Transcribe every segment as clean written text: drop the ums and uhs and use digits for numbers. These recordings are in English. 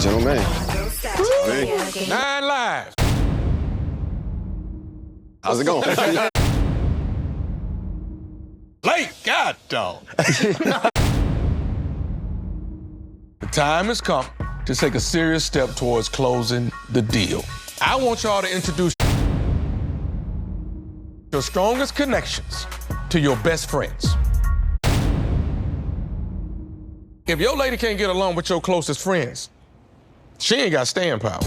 Gentlemen. Hey. 9 lives. How's it going? Late, God, dog. The time has come to take a serious step towards closing the deal. I want y'all to introduce your strongest connections to your best friends. If your lady can't get along with your closest friends, she ain't got staying power.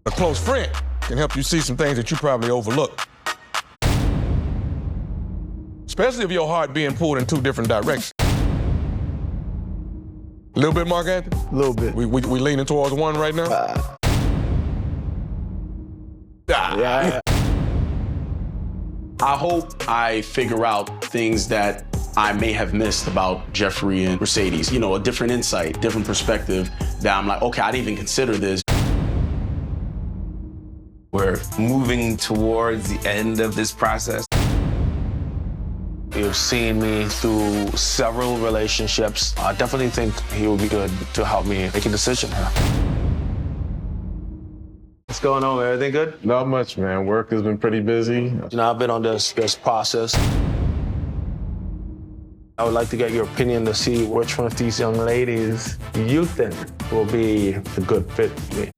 A close friend can help you see some things that you probably overlooked. Especially if your heart being pulled in 2 different directions. A little bit, Mark Anthony? A little bit. We leaning towards one right now? Yeah. I hope I figure out things that I may have missed about Jeffrey and Mercedes. You know, a different insight, different perspective that I'm like, okay, I didn't even consider this. We're moving towards the end of this process. You've seen me through several relationships. I definitely think he would be good to help me make a decision here. What's going on, man? Everything good? Not much, man. Work has been pretty busy. You know, I've been on this process. I would like to get your opinion to see which one of these young ladies you think will be a good fit for me.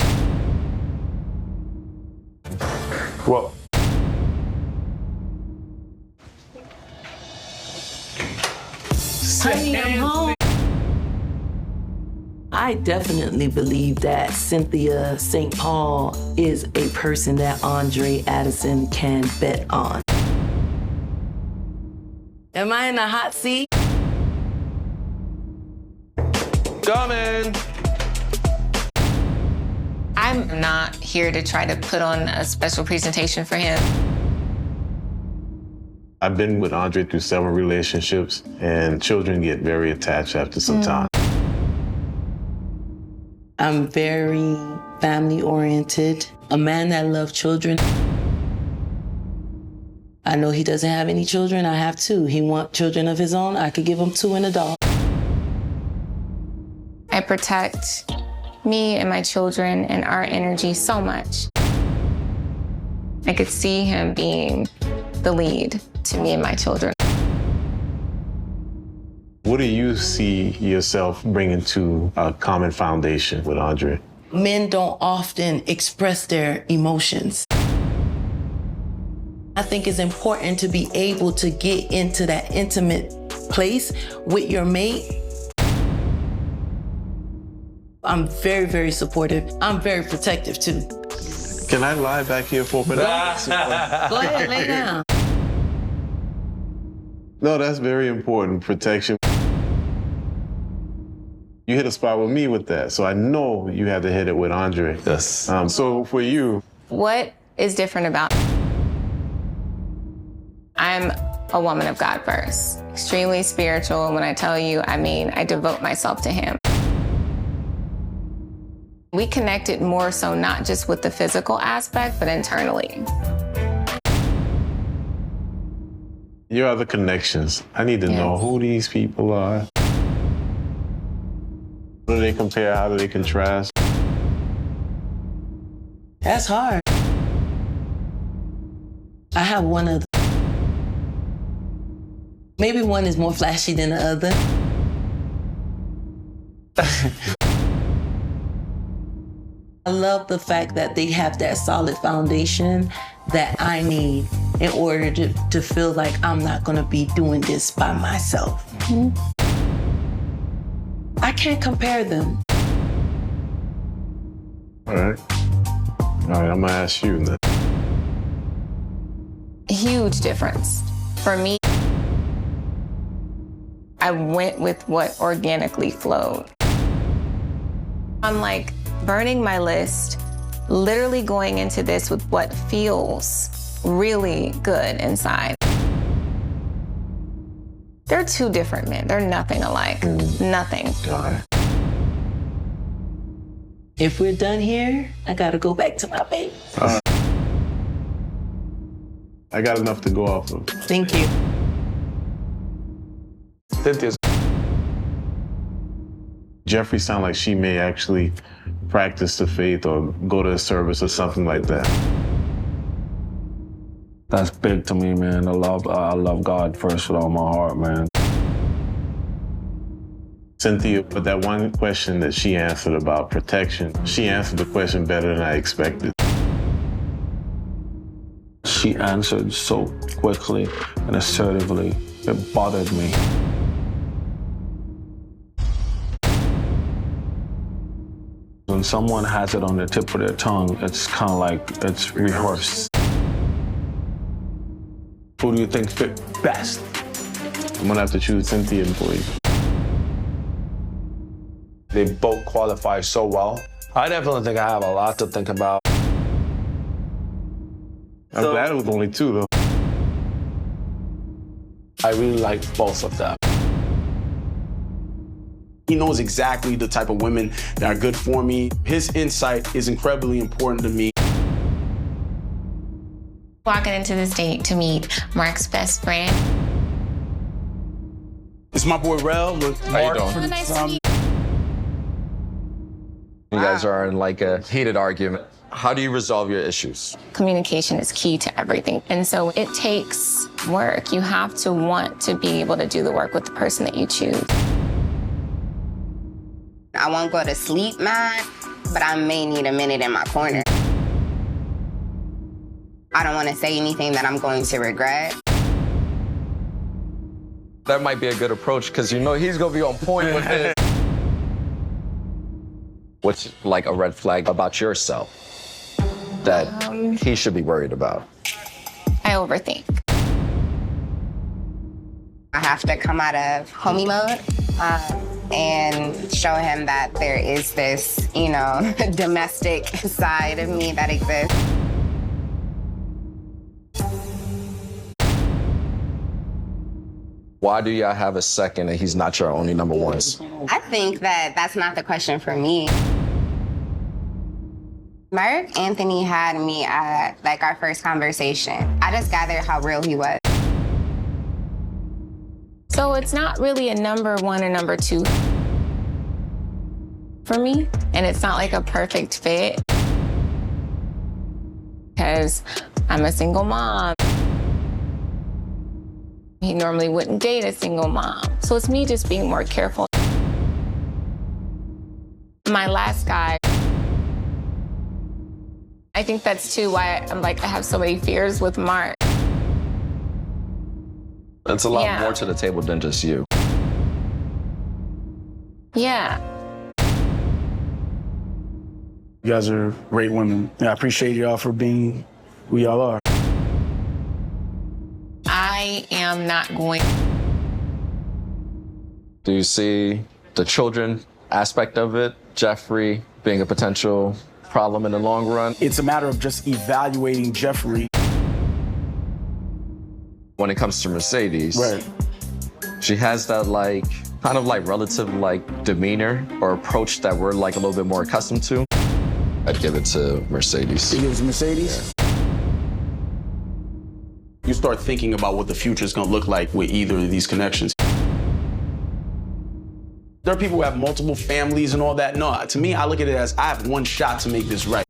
Whoa. Honey, I'm home. I definitely believe that Cynthia St. Paul is a person that Andre Addison can bet on. Am I in the hot seat? Coming. I'm not here to try to put on a special presentation for him. I've been with Andre through several relationships, and children get very attached after some time. I'm very family-oriented, a man that loves children. I know he doesn't have any children. I have 2. He wants children of his own. I could give him 2 and a dog. I protect me and my children and our energy so much. I could see him being the lead to me and my children. What do you see yourself bringing to a common foundation with Andre? Men don't often express their emotions. I think it's important to be able to get into that intimate place with your mate. I'm very, very supportive. I'm very protective too. Can I lie back here for a minute? Go ahead, lay down. No, that's very important, protection. You hit a spot with me with that, so I know you had to hit it with Andre. Yes. So for you. What is different about I'm a woman of God first, extremely spiritual. And when I tell you, I mean, I devote myself to him. We connected more so not just with the physical aspect, but internally. Your other connections, I need to know who these people are. How do they compare? How do they contrast? That's hard. I have one of them. Maybe one is more flashy than the other. I love the fact that they have that solid foundation that I need in order to feel like I'm not gonna be doing this by myself. I can't compare them. All right, I'm gonna ask you then. Huge difference. For me, I went with what organically flowed. I'm like burning my list, literally going into this with what feels really good inside. They're 2 different men. They're nothing alike. Nothing. Got it. If we're done here, I gotta go back to my baby. I got enough to go off of. Thank you. Cynthia's Jeffrey sounds like she may actually practice the faith or go to a service or something like that. That's big to me, man. I love God first with all my heart, man. Cynthia, but that one question that she answered about protection, she answered the question better than I expected. She answered so quickly and assertively, it bothered me. When someone has it on the tip of their tongue, it's kind of like it's rehearsed. Who do you think fit best? I'm gonna have to choose Cynthia for you. They both qualify so well. I definitely think I have a lot to think about. I'm glad it was only two, though. I really like both of them. He knows exactly the type of women that are good for me. His insight is incredibly important to me. Walking into this date to meet Mark's best friend. It's my boy Rel with Mark. How you doing? Nice to meet You guys are in like a heated argument. How do you resolve your issues? Communication is key to everything. And so it takes work. You have to want to be able to do the work with the person that you choose. I won't go to sleep mad, but I may need a minute in my corner. I don't want to say anything that I'm going to regret. That might be a good approach because you know he's gonna be on point with it. What's like a red flag about yourself that he should be worried about? I overthink. I have to come out of homie mode and show him that there is this, domestic side of me that exists. Why do y'all have a second and he's not your only number one? I think that that's not the question for me. Mark Anthony had me at our first conversation. I just gathered how real he was. So it's not really a number one or number two for me. And it's not like a perfect fit because I'm a single mom. He normally wouldn't date a single mom. So it's me just being more careful. My last guy, I think that's too why I have so many fears with Mark. It's a lot more to the table than just you. Yeah. You guys are great women. And I appreciate y'all for being who y'all are. I am not going. Do you see the children aspect of it? Jeffrey being a potential problem in the long run? It's a matter of just evaluating Jeffrey. When it comes to Mercedes, Right. she has that kind of relative demeanor or approach that we're a little bit more accustomed to. I'd give it to Mercedes. It was Mercedes? You start thinking about what the future is going to look like with either of these connections. There are people who have multiple families and all that. No, to me, I look at it as I have one shot to make this right.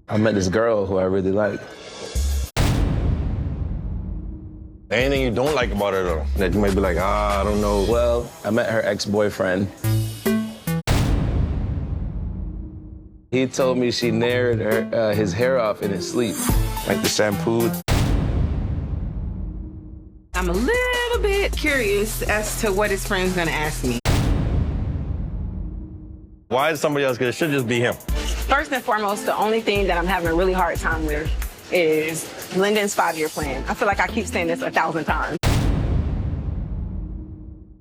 I met this girl who I really like. Anything you don't like about her, though? That you might be like, I don't know. Well, I met her ex-boyfriend. He told me she nared his hair off in his sleep. Like the shampoo. I'm a little bit curious as to what his friend's gonna ask me. Why is somebody else? Because it should just be him. First and foremost, the only thing that I'm having a really hard time with is Lyndon's 5-year plan. I feel like I keep saying this 1,000 times.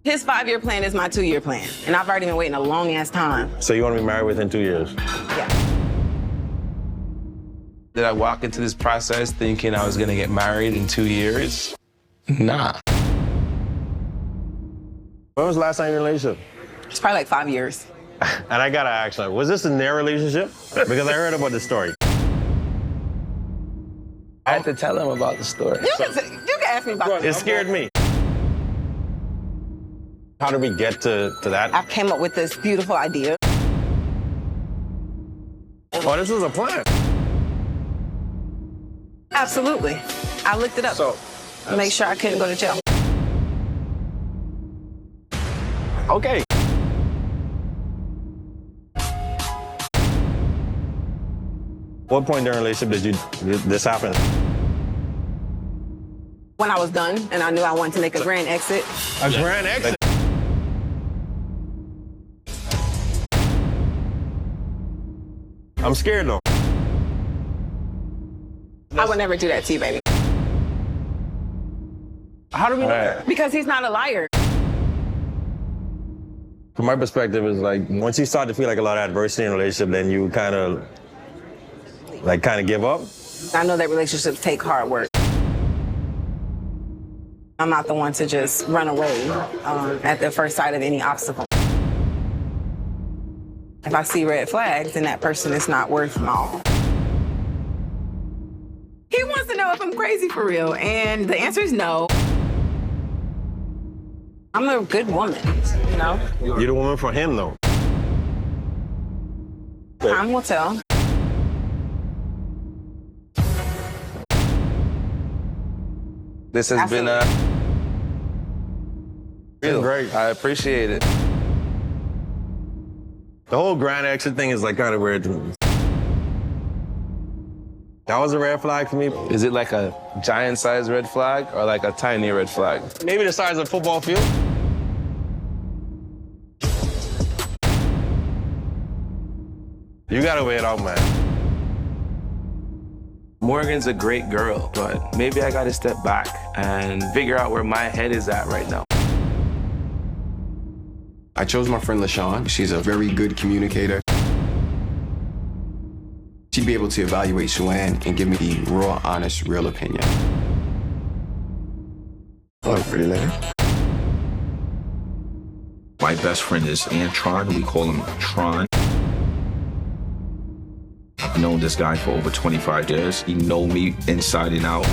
His 5-year plan is my 2-year plan, and I've already been waiting a long-ass time. So you want to be married within 2 years? Yeah. Did I walk into this process thinking I was gonna get married in 2 years? Nah. When was the last time you were in a relationship? It's probably like 5 years. And I gotta ask, was this in their relationship? Because I heard about this story. I had to tell him about the story. You can ask me about It scared me. How did we get to that? I came up with this beautiful idea. Oh, this was a plan. Absolutely. I looked it up. So, make sure I couldn't go to jail. okay. What point during the relationship did this happen? When I was done and I knew I wanted to make a grand exit. A grand exit? I'm scared though. I would never do that to you, baby. How do we know that? Because he's not a liar. From my perspective, is like once you start to feel like a lot of adversity in a relationship, then you kind of give up. I know that relationships take hard work. I'm not the one to just run away at the first sight of any obstacle. If I see red flags, then that person is not worth my all. He wants to know if I'm crazy for real, and the answer is no. I'm a good woman, you know? You're the woman for him, though. Time will tell. This has been great. I appreciate it. The whole grand exit thing is like kind of weird to me. That was a red flag for me. Is it like a giant-sized red flag or like a tiny red flag? Maybe the size of a football field. You gotta weigh it out, man. Morgan's a great girl, but maybe I gotta step back and figure out where my head is at right now. I chose my friend LaShawn. She's a very good communicator. She'd be able to evaluate Shuan and give me the raw, honest, real opinion. Hello, pretty lady. My best friend is Antron. We call him Tron. I've known this guy for over 25 years. He knows me inside and out.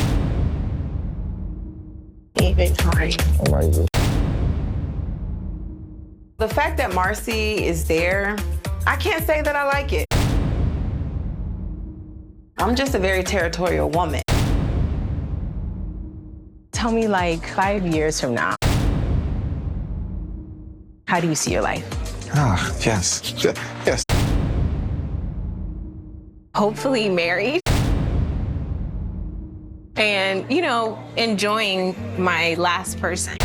Even sorry. The fact that Marcy is there, I can't say that I like it. I'm just a very territorial woman. Tell me, like, 5 years from now, how do you see your life? Yes. Yes. Hopefully married. And, you know, enjoying my last person.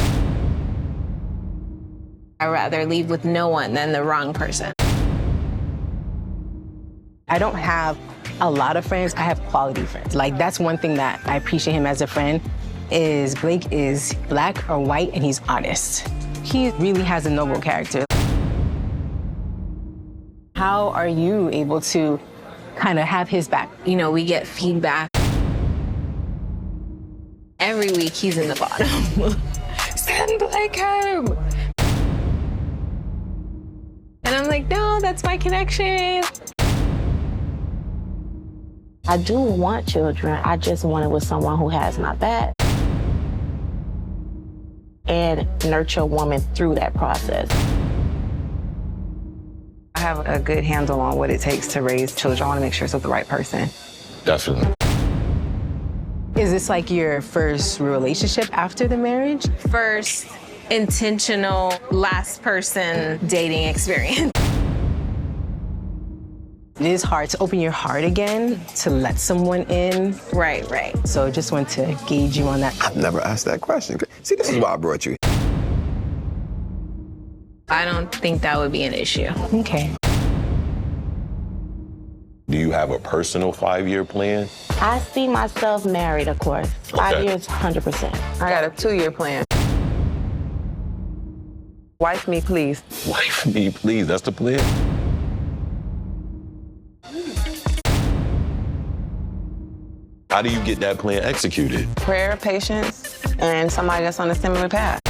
I'd rather leave with no one than the wrong person. I don't have a lot of friends. I have quality friends. Like, that's one thing that I appreciate him as a friend is Blake is black or white and he's honest. He really has a noble character. How are you able to kind of have his back? You know, we get feedback. Every week he's in the bottom. Send Blake home. And I'm like, no, that's my connection. I do want children. I just want it with someone who has my back. And nurture a woman through that process. I have a good handle on what it takes to raise children. I want to make sure it's with the right person. Definitely. Is this like your first relationship after the marriage? First intentional last person dating experience. It is hard to open your heart again, to let someone in. Right, right. So just want to gauge you on that. I've never asked that question. See, this is why I brought you. I don't think that would be an issue. Okay. Do you have a personal 5-year plan? I see myself married, of course. 5 years, 100%. I got a 2-year plan. Wife me, please. Wife me, please. That's the plan. How do you get that plan executed? Prayer, patience, and somebody that's on a similar path.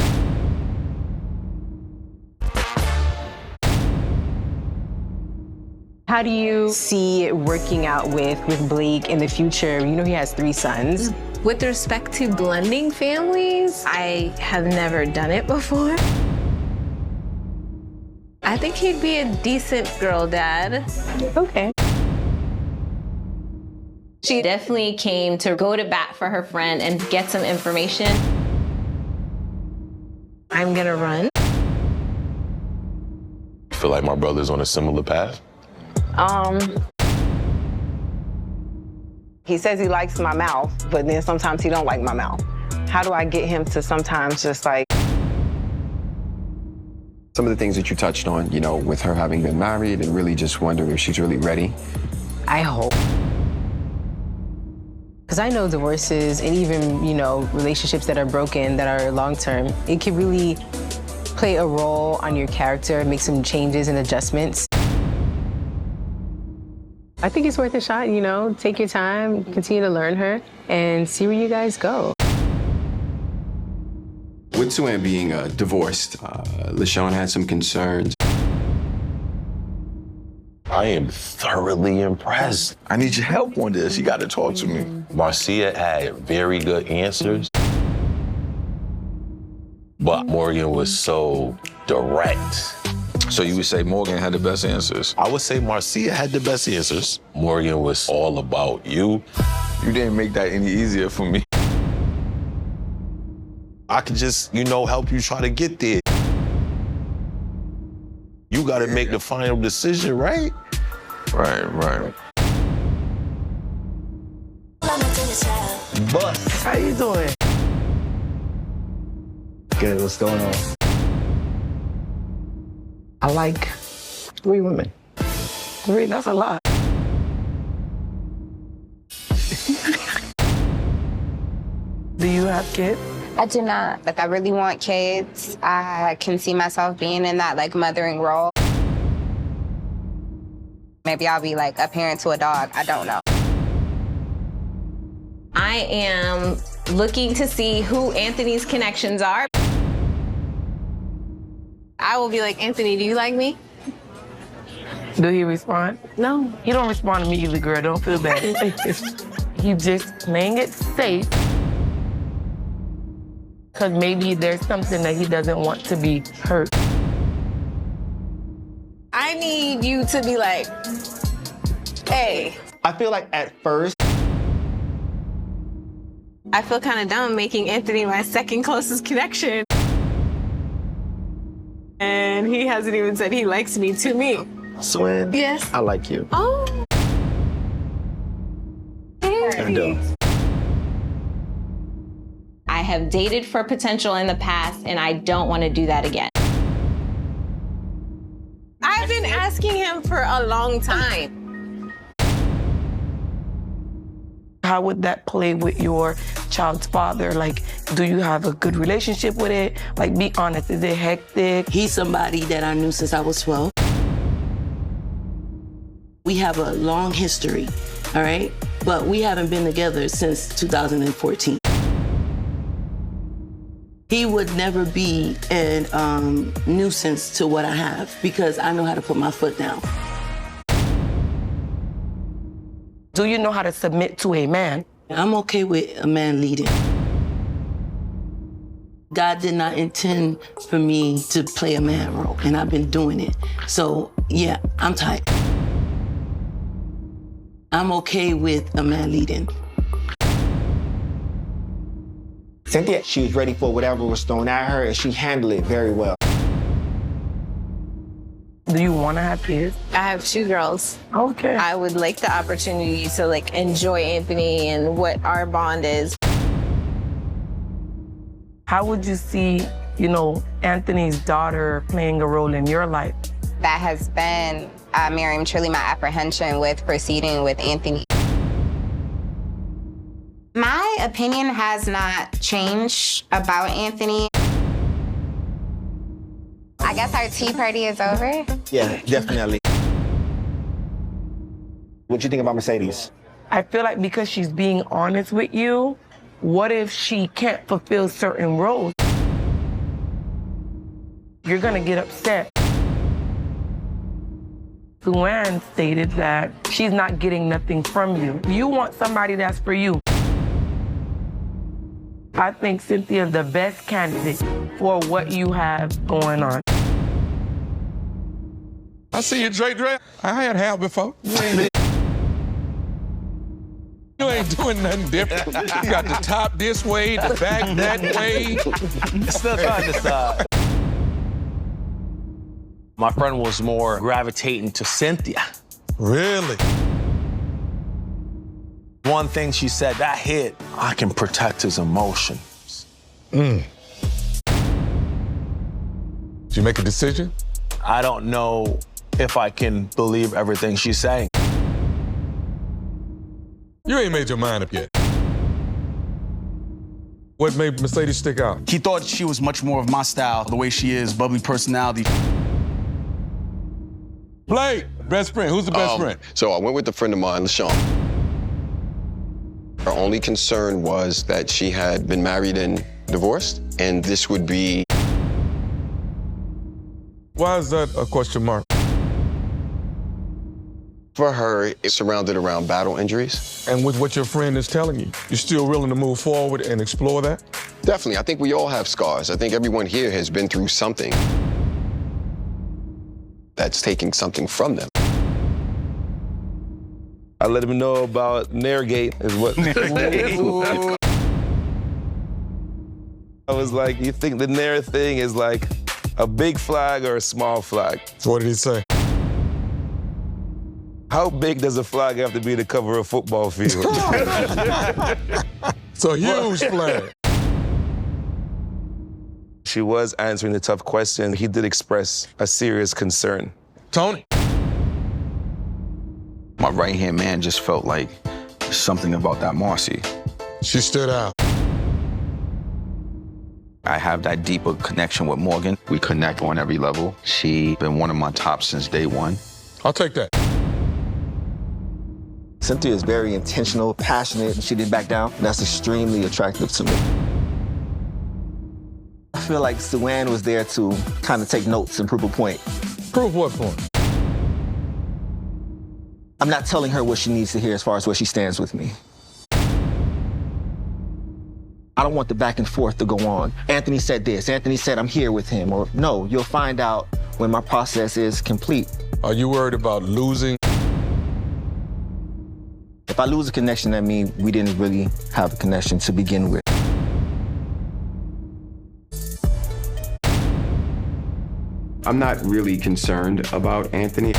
How do you see it working out with Blake in the future? You know he has 3 sons. With respect to blending families, I have never done it before. I think he'd be a decent girl dad. Okay. She definitely came to go to bat for her friend and get some information. I'm gonna run. I feel like my brother's on a similar path. He says he likes my mouth, but then sometimes he don't like my mouth. How do I get him to sometimes just like... Some of the things that you touched on, you know, with her having been married and really just wondering if she's really ready. I hope. Because I know divorces and even, you know, relationships that are broken, that are long-term, it can really play a role on your character, make some changes and adjustments. I think it's worth a shot, you know, take your time, continue to learn her, and see where you guys go. With Sue-Ann being divorced, LaShawn had some concerns. I am thoroughly impressed. I need your help on this. You got to talk to me. Marcia had very good answers, but Morgan was so direct. So you would say Morgan had the best answers? I would say Marcia had the best answers. Morgan was all about you. You didn't make that any easier for me. I could just, you know, help you try to get there. You got to make the final decision, right? Right. But How you doing? Good, what's going on? I like 3 women. 3, that's a lot. Do you have kids? I do not. Like, I really want kids. I can see myself being in that, like, mothering role. Maybe I'll be, like, a parent to a dog. I don't know. I am looking to see who Anthony's connections are. I will be like, Anthony, do you like me? Do he respond? No. He don't respond to me either, girl. Don't feel bad. He just playing it safe. Because maybe there's something that he doesn't want to be hurt. I need you to be like, hey. I feel like at first, I feel kind of dumb making Anthony my second closest connection. And he hasn't even said he likes me to me. Sue-Ann, Yes. I like you. Oh. I do. I have dated for potential in the past, and I don't want to do that again. I've been asking him for a long time. How would that play with your child's father? Like, do you have a good relationship with it? Like, be honest, is it hectic? He's somebody that I knew since I was 12. We have a long history, all right? But we haven't been together since 2014. He would never be a nuisance to what I have because I know how to put my foot down. Do you know how to submit to a man? I'm okay with a man leading. God did not intend for me to play a man role, and I've been doing it. So, yeah, I'm tight. I'm okay with a man leading. Cynthia, she was ready for whatever was thrown at her, and she handled it very well. Do you want to have kids? I have 2 girls. Okay. I would like the opportunity to like enjoy Anthony and what our bond is. How would you see, you know, Anthony's daughter playing a role in your life? That has been, Miriam, truly my apprehension with proceeding with Anthony. My opinion has not changed about Anthony. I guess our tea party is over. Yeah, definitely. What you think about Mercedes? I feel like because she's being honest with you, what if she can't fulfill certain roles? You're gonna get upset. Sue-Ann stated that she's not getting nothing from you. You want somebody that's for you. I think Cynthia's the best candidate for what you have going on. I see you, Dre. I had hair before. You ain't doing nothing different. You got the top this way, the back that way. Still trying to decide. My friend was more gravitating to Cynthia. Really? One thing she said, that hit, I can protect his emotions. Did you make a decision? I don't know if I can believe everything she's saying. You ain't made your mind up yet. What made Mercedes stick out? He thought she was much more of my style, the way she is, bubbly personality. Blake, best friend. Who's the best friend? So I went with a friend of mine, LaShawn. Her only concern was that she had been married and divorced, and this would be... Why is that a question mark? For her, it's surrounded around battle injuries. And with what your friend is telling you, you're still willing to move forward and explore that? Definitely. I think we all have scars. I think everyone here has been through something that's taking something from them. I let him know about Interrogating is what. I was like, you think the Nair thing is like a big flag or a small flag? So what did he say? How big does a flag have to be to cover a football field? It's a huge flag. She was answering the tough question. He did express a serious concern. Tony? My right-hand man just felt like something about that Marcy. She stood out. I have that deeper connection with Morgan. We connect on every level. She been one of my tops since day one. I'll take that. Cynthia is very intentional, passionate, and she didn't back down. That's extremely attractive to me. I feel like Suanne was there to kind of take notes and prove a point. Prove what point? I'm not telling her what she needs to hear as far as where she stands with me. I don't want the back and forth to go on. Anthony said this, Anthony said I'm here with him, or no, you'll find out when my process is complete. Are you worried about losing? If I lose a connection, that means we didn't really have a connection to begin with. I'm not really concerned about Anthony.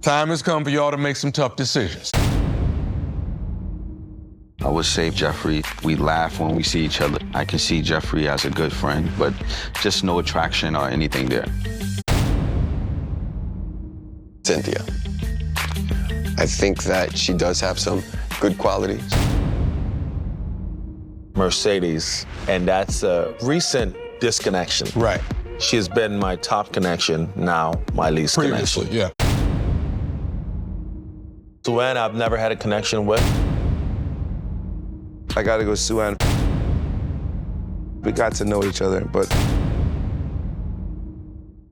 Time has come for y'all to make some tough decisions. I would say Jeffrey, we laugh when we see each other. I can see Jeffrey as a good friend, but just no attraction or anything there. Cynthia. I think that she does have some good qualities. Mercedes, and that's a recent disconnection. Right. She has been my top connection, now my least Previously, connection. yeah. Suanne, I've never had a connection with. I gotta go Suanne. We got to know each other, but...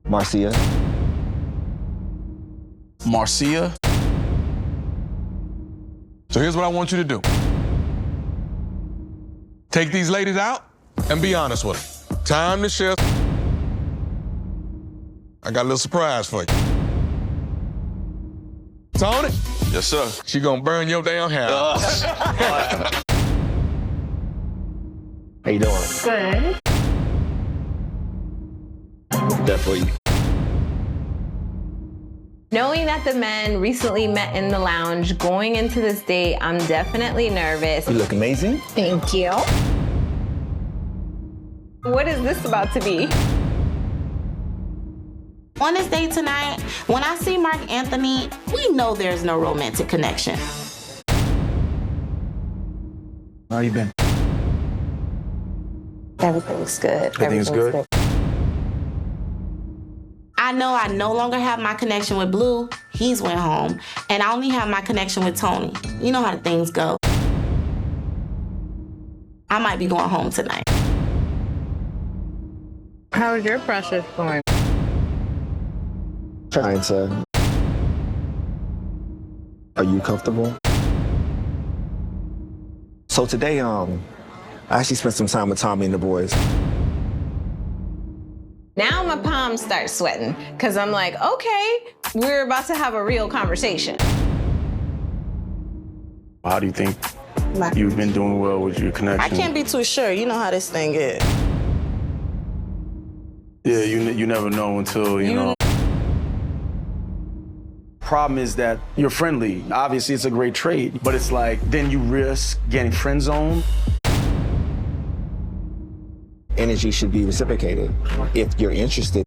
Marcia. Marcia. So here's what I want you to do. Take these ladies out and be honest with them. Time to shift. I got a little surprise for you. Tony? Yes, sir. She gonna burn your damn house. How you doing? Good. Definitely. Knowing that the men recently met in the lounge, going into this date, I'm definitely nervous. You look amazing. Thank you. What is this about to be? On this date tonight, when I see Mark Anthony, we know there's no romantic connection. How you been? Everything's good. Everything's good? I know I no longer have my connection with Blue. He's went home. And I only have my connection with Tony. You know how things go. I might be going home tonight. How's your process going? Trying to. Are you comfortable? So today, I actually spent some time with Tommy and the boys. Now my palms start sweating because I'm like, okay, we're about to have a real conversation. How do you think you've been doing well with your connection? I can't be too sure. You know how this thing is. Yeah, you never know until, you know. Problem is that you're friendly. Obviously, it's a great trait, but it's like, then you risk getting friend zoned. Energy should be reciprocated if you're interested.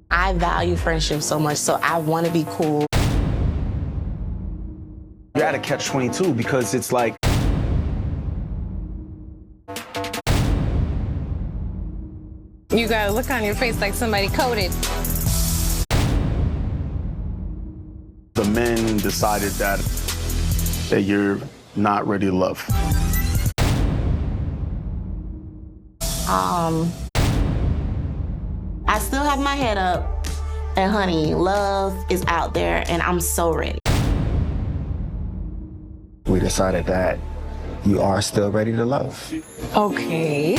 I value friendship so much, so I want to be cool. You're at a catch-22 because it's like, You got a look on your face like somebody coded. the men decided that you're not ready to love. I still have my head up, and honey, love is out there, and I'm so ready. We decided that you are still ready to love. Okay.